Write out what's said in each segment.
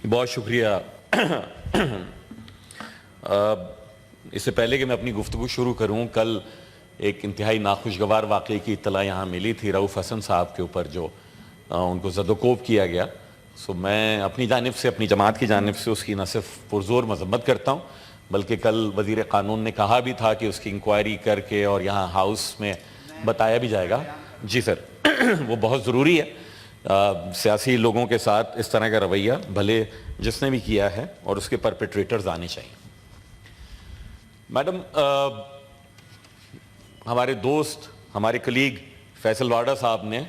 بہت شکریہ۔ اس سے پہلے کہ میں اپنی گفتگو شروع کروں، کل ایک انتہائی ناخوشگوار واقعے کی اطلاع یہاں ملی تھی رؤف حسن صاحب کے اوپر، جو ان کو زد و کوب کیا گیا۔ میں اپنی جانب سے، اپنی جماعت کی جانب سے اس کی نہ صرف پرزور مذمت کرتا ہوں، بلکہ کل وزیر قانون نے کہا بھی تھا کہ اس کی انکوائری کر کے اور یہاں ہاؤس میں بتایا بھی جائے گا۔ جی سر، وہ بہت ضروری ہے۔ سیاسی لوگوں کے ساتھ اس طرح کا رویہ بھلے جس نے بھی کیا ہے، اور اس کے پرپیٹریٹرز آنے چاہیے۔ میڈم، ہمارے دوست، ہمارے کلیگ فیصل واڈا صاحب نے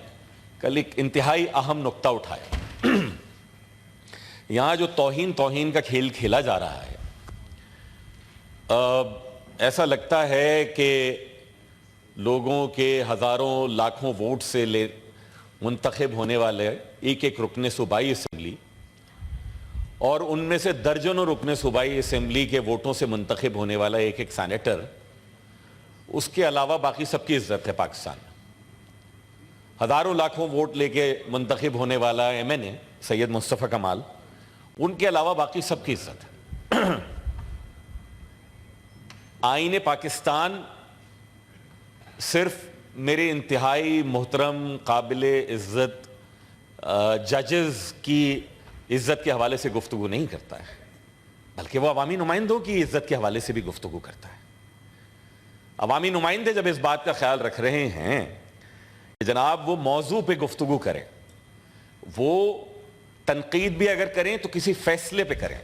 کل ایک انتہائی اہم نقطہ اٹھایا۔ یہاں جو توہین کا کھیل کھیلا جا رہا ہے، ایسا لگتا ہے کہ لوگوں کے ہزاروں لاکھوں ووٹ سے منتخب ہونے والے ایک ایک رکن صوبائی اسمبلی، اور ان میں سے درجنوں رکن صوبائی اسمبلی کے ووٹوں سے منتخب ہونے والا ایک ایک سینیٹر، اس کے علاوہ باقی سب کی عزت ہے پاکستان میں۔ ہزاروں لاکھوں ووٹ لے کے منتخب ہونے والا ایم این اے سید مصطفیٰ کمال، ان کے علاوہ باقی سب کی عزت ہے۔ آئین پاکستان صرف میرے انتہائی محترم قابل عزت ججز کی عزت کے حوالے سے گفتگو نہیں کرتا ہے، بلکہ وہ عوامی نمائندوں کی عزت کے حوالے سے بھی گفتگو کرتا ہے۔ عوامی نمائندے جب اس بات کا خیال رکھ رہے ہیں کہ جناب وہ موضوع پہ گفتگو کریں، وہ تنقید بھی اگر کریں تو کسی فیصلے پہ کریں۔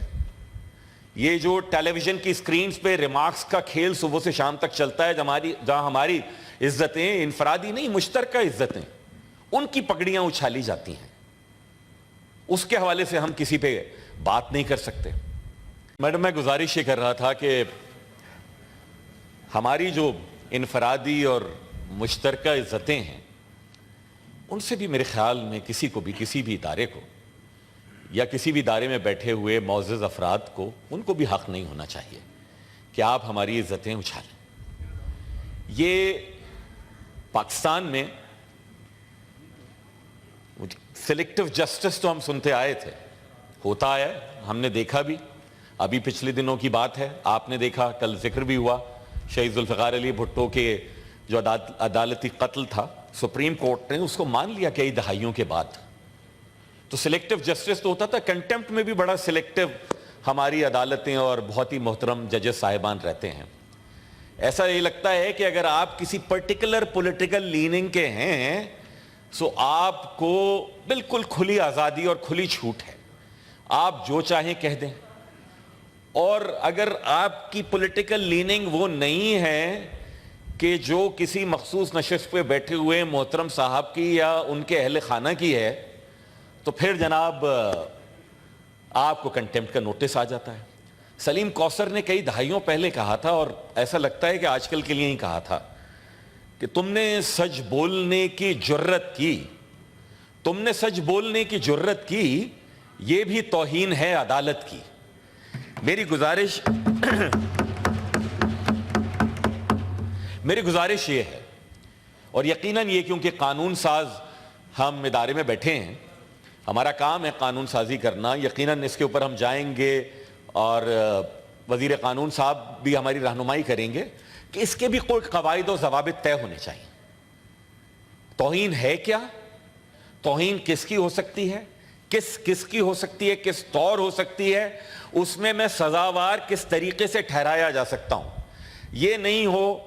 یہ جو ٹیلی ویژن کی سکرینز پہ ریمارکس کا کھیل صبح سے شام تک چلتا ہے، جہاں ہماری عزتیں انفرادی نہیں مشترکہ عزتیں، ان کی پگڑیاں اچھالی جاتی ہیں، اس کے حوالے سے ہم کسی پہ بات نہیں کر سکتے۔ میڈم، میں گزارش یہ کر رہا تھا کہ ہماری جو انفرادی اور مشترکہ عزتیں ہیں، ان سے بھی میرے خیال میں کسی کو بھی، کسی بھی ادارے کو یا کسی بھی ادارے میں بیٹھے ہوئے معزز افراد کو، ان کو بھی حق نہیں ہونا چاہیے کہ آپ ہماری عزتیں اچھالیں۔ یہ پاکستان میں سلیکٹو جسٹس تو ہم سنتے آئے تھے، ہوتا ہے، ہم نے دیکھا بھی، ابھی پچھلے دنوں کی بات ہے، آپ نے دیکھا، کل ذکر بھی ہوا شہید ذوالفقار علی بھٹو کے جو عدالتی قتل تھا، سپریم کورٹ نے اس کو مان لیا کئی دہائیوں کے بعد۔ تو سلیکٹو جسٹس تو ہوتا تھا، کنٹمپٹ میں بھی بڑا سلیکٹو ہماری عدالتیں اور بہت ہی محترم ججز صاحبان رہتے ہیں۔ ایسا یہ لگتا ہے کہ اگر آپ کسی پرٹیکولر پولیٹیکل لیننگ کے ہیں، سو آپ کو بالکل کھلی آزادی اور کھلی چھوٹ ہے، آپ جو چاہیں کہہ دیں۔ اور اگر آپ کی پولیٹیکل لیننگ وہ نہیں ہے کہ جو کسی مخصوص نشست پہ بیٹھے ہوئے محترم صاحب کی یا ان کے اہل خانہ کی ہے، تو پھر جناب آپ کو کنٹمپٹ کا نوٹس آ جاتا ہے۔ سلیم کوثر نے کئی دہائیوں پہلے کہا تھا، اور ایسا لگتا ہے کہ آج کل کے لیے ہی کہا تھا، کہ تم نے سچ بولنے کی جرت کی، تم نے سچ بولنے کی جرت کی، یہ بھی توہین ہے عدالت کی۔ میری گزارش یہ ہے، اور یقیناً یہ کیونکہ قانون ساز ہم ادارے میں بیٹھے ہیں، ہمارا کام ہے قانون سازی کرنا، یقیناً اس کے اوپر ہم جائیں گے اور وزیر قانون صاحب بھی ہماری رہنمائی کریں گے کہ اس کے بھی کوئی قواعد و ضوابط طے ہونے چاہیے۔ توہین ہے کیا؟ توہین کس کی ہو سکتی ہے؟ کس کی ہو سکتی ہے؟ کس طور ہو سکتی ہے؟ اس میں سزاوار کس طریقے سے ٹھہرایا جا سکتا ہوں۔ یہ نہیں ہو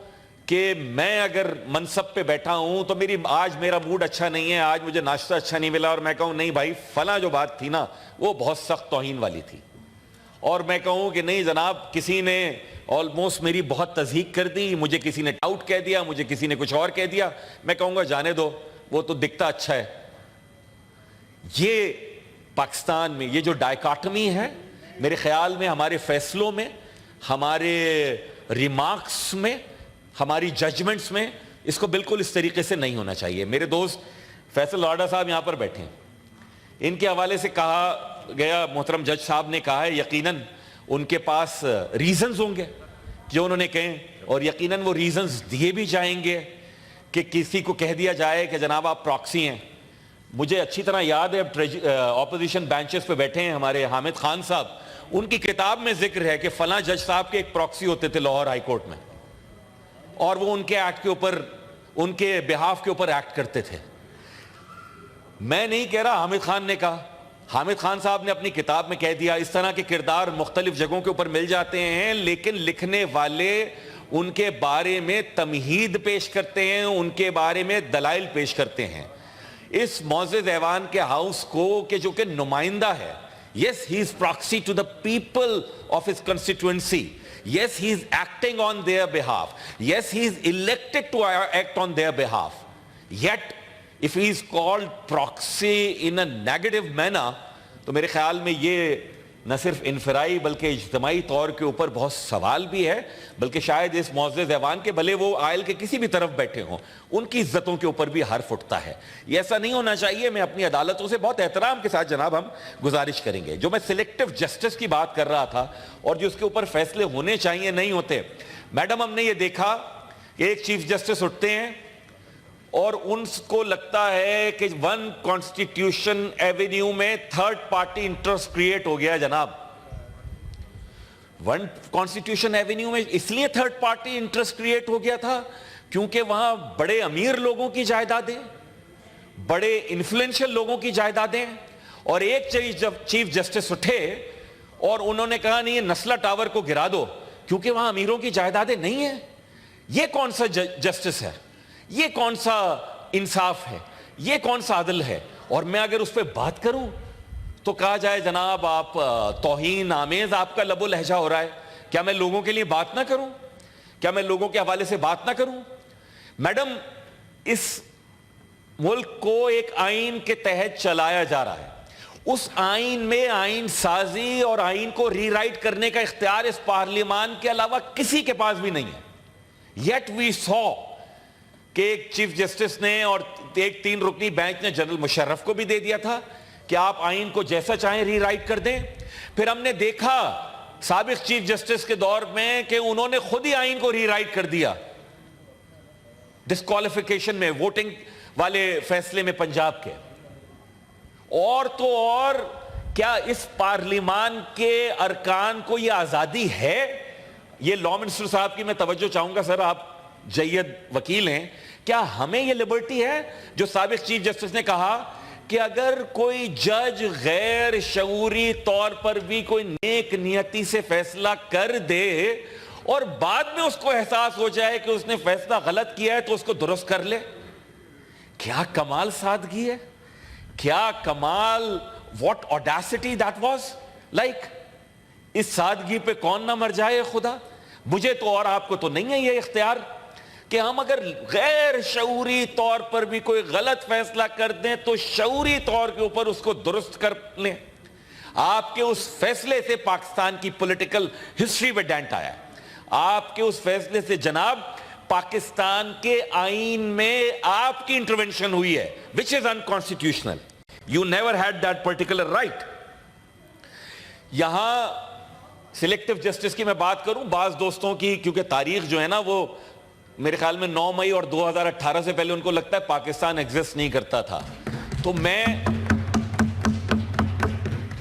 کہ میں اگر منصب پہ بیٹھا ہوں تو آج میرا موڈ اچھا نہیں ہے، آج مجھے ناشتہ اچھا نہیں ملا، اور میں کہوں نہیں بھائی فلاں جو بات تھی نا وہ بہت سخت توہین والی تھی، اور میں کہوں کہ نہیں جناب کسی نے آلموسٹ میری بہت تضحیق کر دی، مجھے کسی نے ٹاؤٹ کہہ دیا، مجھے کسی نے کچھ اور کہہ دیا، میں کہوں گا جانے دو، وہ تو دکھتا اچھا ہے۔ یہ پاکستان میں یہ جو ڈائیکاٹمی ہے، میرے خیال میں ہمارے فیصلوں میں، ہمارے ریمارکس میں، ہماری ججمنٹس میں اس کو بالکل اس طریقے سے نہیں ہونا چاہیے۔ میرے دوست فیصل واڈا صاحب یہاں پر بیٹھے ہیں، ان کے حوالے سے کہا گیا، محترم جج صاحب نے کہا ہے، یقیناً ان کے پاس ریزنز ہوں گے جو انہوں نے کہیں، اور یقیناً وہ ریزنز دیے بھی جائیں گے کہ کسی کو کہہ دیا جائے کہ جناب آپ پراکسی ہیں، مجھے اچھی طرح یاد ہے، اپوزیشن بینچز پہ بیٹھے ہیں ہمارے حامد خان صاحب، ان کی کتاب میں ذکر ہے کہ فلاں جج صاحب کے ایک پراکسی ہوتے تھے لاہور ہائی کورٹ میں، اور وہ ان کے ایکٹ کے اوپر، ان کے بہاف کے اوپر ایکٹ کرتے تھے۔ میں نہیں کہہ رہا، حامد خان نے کہا، حامد خان صاحب نے اپنی کتاب میں کہہ دیا اس طرح کے کردار مختلف جگہوں کے اوپر مل جاتے ہیں، لیکن لکھنے والے ان کے بارے میں تمہید پیش کرتے ہیں، ان کے بارے میں دلائل پیش کرتے ہیں۔ اس معزز ایوان کے ہاؤس کو کہ جو کہ نمائندہ ہے، yes he is proxy to the people of his constituency, yes he is acting on their behalf, yes he is elected to act on their behalf, yet if he is called proxy in a negative manner تو میرے خیال میں یہ نہ صرف انفرائی بلکہ اجتماعی طور کے اوپر بہت سوال بھی ہے، بلکہ شاید اس معزز ایوان کے بھلے وہ آئل کے کسی بھی طرف بیٹھے ہوں، ان کی عزتوں کے اوپر بھی حرف اٹھتا ہے۔ یہ ایسا نہیں ہونا چاہیے۔ میں اپنی عدالتوں سے بہت احترام کے ساتھ جناب ہم گزارش کریں گے۔ جو میں سلیکٹو جسٹس کی بات کر رہا تھا اور جو اس کے اوپر فیصلے ہونے چاہیے نہیں ہوتے، میڈم ہم نے یہ دیکھا کہ ایک چیف جسٹس اٹھتے ہیں اور ان کو لگتا ہے کہ ون کانسٹیٹیوشن ایونیو میں تھرڈ پارٹی انٹرسٹ کریٹ ہو گیا جناب۔ ون کانسٹیٹیوشن ایونیو میں اس لیے تھرڈ پارٹی انٹرسٹ کریٹ ہو گیا تھا کیونکہ وہاں بڑے امیر لوگوں کی جائیدادیں، بڑے انفلوئنشل لوگوں کی جائیدادیں، اور ایک چیف جسٹس اٹھے اور انہوں نے کہا نہیں، یہ نسلہ ٹاور کو گرا دو کیونکہ وہاں امیروں کی جائیدادیں نہیں ہیں۔ یہ کون سا جسٹس ہے؟ یہ کون سا انصاف ہے؟ یہ کون سا عدل ہے؟ اور میں اگر اس پہ بات کروں تو کہا جائے جناب آپ توہین آمیز آپ کا لب و لہجہ ہو رہا ہے۔ کیا میں لوگوں کے لیے بات نہ کروں؟ کیا میں لوگوں کے حوالے سے بات نہ کروں؟ میڈم، اس ملک کو ایک آئین کے تحت چلایا جا رہا ہے، اس آئین میں آئین سازی اور آئین کو ری رائٹ کرنے کا اختیار اس پارلیمان کے علاوہ کسی کے پاس بھی نہیں ہے۔ یٹ وی سو کہ ایک چیف جسٹس نے اور ایک 3 رکنی بینچ نے جنرل مشرف کو بھی دے دیا تھا کہ آپ آئین کو جیسا چاہیں ری رائٹ کر دیں۔ پھر ہم نے دیکھا سابق چیف جسٹس کے دور میں کہ انہوں نے خود ہی آئین کو ری رائٹ کر دیا ڈسکوالیفیکیشن میں، ووٹنگ والے فیصلے میں پنجاب کے۔ اور تو اور کیا اس پارلیمان کے ارکان کو یہ آزادی ہے؟ یہ لا منسٹر صاحب کی میں توجہ چاہوں گا، سر آپ جید وکیل ہیں، کیا ہمیں یہ لبرٹی ہے جو سابق چیف جسٹس نے کہا کہ اگر کوئی جج غیر شعوری طور پر بھی کوئی نیک نیتی سے فیصلہ کر دے اور بعد میں اس کو احساس ہو جائے کہ اس نے فیصلہ غلط کیا ہے تو اس کو درست کر لے؟ کیا کمال سادگی ہے، کیا کمال، what audacity that was like۔ اس سادگی پہ کون نہ مر جائے خدا۔ مجھے تو اور آپ کو تو نہیں ہے یہ اختیار کہ ہم اگر غیر شعوری طور پر بھی کوئی غلط فیصلہ کر دیں تو شعوری طور کے اوپر اس کو درست کر لیں۔ آپ کے اس فیصلے سے پاکستان کی پولیٹیکل ہسٹری میں ڈینٹ آیا ہے۔ آپ کے اس فیصلے سے جناب پاکستان کے آئین میں آپ کی انٹرونشن ہوئی ہے which is unconstitutional. You never had that particular right۔ یہاں سلیکٹو جسٹس کی میں بات کروں، بعض دوستوں کی کیونکہ تاریخ جو ہے نا وہ میرے خیال میں 9 مئی اور 2018 سے پہلے ان کو لگتا ہے پاکستان ایگزسٹ نہیں کرتا تھا، تو میں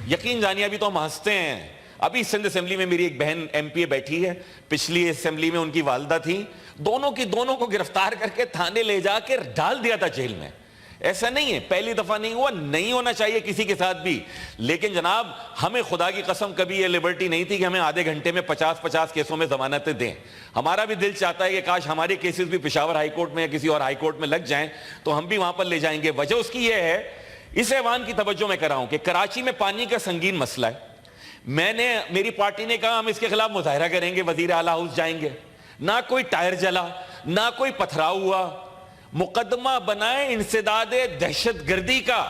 یقین جانیے ابھی تو ہم ہنستے ہیں۔ ابھی سندھ اسمبلی میں میری ایک بہن ایم پی اے بیٹھی ہے، پچھلی اسمبلی میں ان کی والدہ تھی، دونوں کو گرفتار کر کے تھانے لے جا کے ڈال دیا تھا جیل میں۔ ایسا نہیں ہے، پہلی دفعہ نہیں ہوا، نہیں ہونا چاہیے کسی کے ساتھ بھی، لیکن جناب ہمیں خدا کی قسم کبھی یہ لبرٹی نہیں تھی کہ ہمیں آدھے گھنٹے میں 50 کیسوں میں ضمانتیں دیں۔ ہمارا بھی دل چاہتا ہے کہ کاش ہمارے کیسز بھی پشاور ہائی کورٹ میں یا کسی اور ہائی کورٹ میں لگ جائیں تو ہم بھی وہاں پر لے جائیں گے۔ وجہ اس کی یہ ہے، اس ایوان کی توجہ میں کر رہا ہوں کہ کراچی میں پانی کا سنگین مسئلہ ہے۔ میری پارٹی نے کہا ہم اس کے خلاف مظاہرہ کریں گے، وزیر اعلیٰ ہاؤس جائیں گے، نہ کوئی ٹائر جلا، نہ کوئی پتھراؤ ہوا، مقدمہ بنائے انسداد دہشت گردی کا،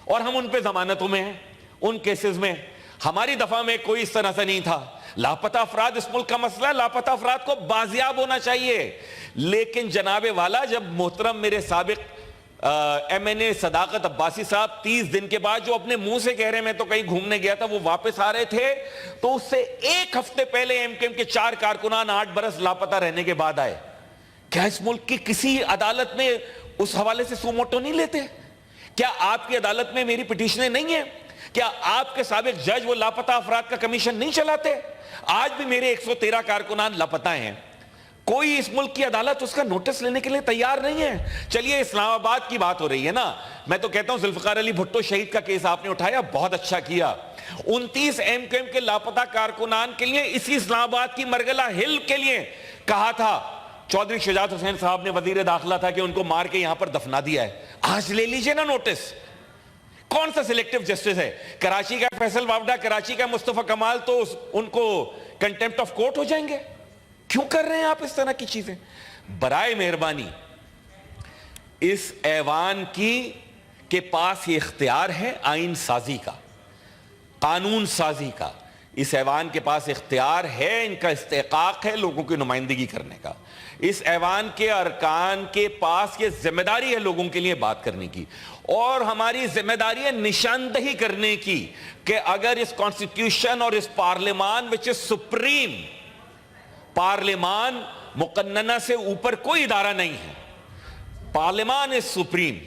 اور ہم ان پہ ضمانتوں میں ہیں، ان کیسز میں۔ ہماری دفعہ میں کوئی اس طرح سے نہیں تھا۔ لاپتہ افراد اس ملک کا مسئلہ ہے، لاپتہ افراد کو بازیاب ہونا چاہیے۔ لیکن جناب والا، جب محترم میرے سابق ایم این اے صداقت عباسی صاحب 30 دن کے بعد جو اپنے منہ سے کہہ رہے میں تو کہیں گھومنے گیا تھا، وہ واپس آ رہے تھے، تو اس سے 1 ہفتے پہلے ایم کیو ایم کے 4 کارکنان 8 برس لاپتہ رہنے کے بعد آئے۔ کیا اس ملک کی کسی عدالت میں اس حوالے سے سو موٹو نہیں لیتے؟ کیا آپ کی عدالت میں میری پٹیشنیں نہیں ہیں؟ کیا آپ کے سابق جج وہ لاپتہ افراد کا کمیشن نہیں چلاتے؟ آج بھی میرے 113 کارکنان لاپتہ ہیں، کوئی اس ملک کی عدالت اس کا نوٹس لینے کے لیے تیار نہیں ہے۔ چلیے اسلام آباد کی بات ہو رہی ہے نا، میں تو کہتا ہوں ذوالفقار علی بھٹو شہید کا کیس آپ نے اٹھایا، بہت اچھا کیا۔ 29 ایم کیو ایم کے لاپتہ کارکنان کے لیے اسی اسلام آباد کی مرگلہ ہل کے لیے کہا تھا، چودھری شجاعت حسین صاحب نے وزیر داخلہ تھا کہ ان کو مار کے یہاں پر دفنا دیا ہے۔ آج لے لیجئے نا نوٹس، کون سا سلیکٹیو جسٹس ہے؟ کراچی کا فیصل وافدہ، کراچی کا مصطفیٰ کمال تو ان کو کنٹیمپٹ آف کورٹ ہو جائیں گے۔ کیوں کر رہے ہیں آپ اس طرح کی چیزیں؟ برائے مہربانی اس ایوان کے پاس یہ اختیار ہے آئین سازی کا، قانون سازی کا۔ اس ایوان کے پاس اختیار ہے، ان کا استحقاق ہے لوگوں کی نمائندگی کرنے کا۔ اس ایوان کے ارکان کے پاس یہ ذمہ داری ہے لوگوں کے لیے بات کرنے کی، اور ہماری ذمہ داری ہے نشاندہی کرنے کی کہ اگر اس کانسٹیٹیوشن اور اس پارلیمان وچ از سپریم، پارلیمان مقننہ سے اوپر کوئی ادارہ نہیں ہے، پارلیمان is supreme،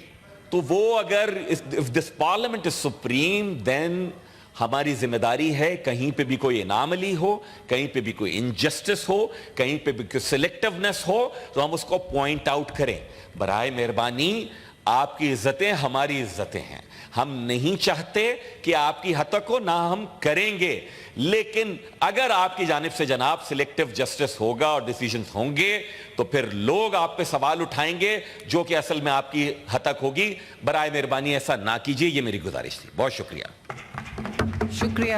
تو وہ اگر if this parliament is supreme then ہماری ذمہ داری ہے کہیں پہ بھی کوئی اناملی ہو، کہیں پہ بھی کوئی انجسٹس ہو، کہیں پہ بھی کوئی سلیکٹیونیس ہو تو ہم اس کو پوائنٹ آؤٹ کریں۔ برائے مہربانی آپ کی عزتیں ہماری عزتیں ہیں، ہم نہیں چاہتے کہ آپ کی ہتک ہو، نہ ہم کریں گے، لیکن اگر آپ کی جانب سے جناب سلیکٹیو جسٹس ہوگا اور ڈیسیجنز ہوں گے تو پھر لوگ آپ پہ سوال اٹھائیں گے جو کہ اصل میں آپ کی ہتک ہوگی۔ برائے مہربانی ایسا نہ کیجیے، یہ میری گزارش تھی۔ بہت شکریہ۔ شکریہ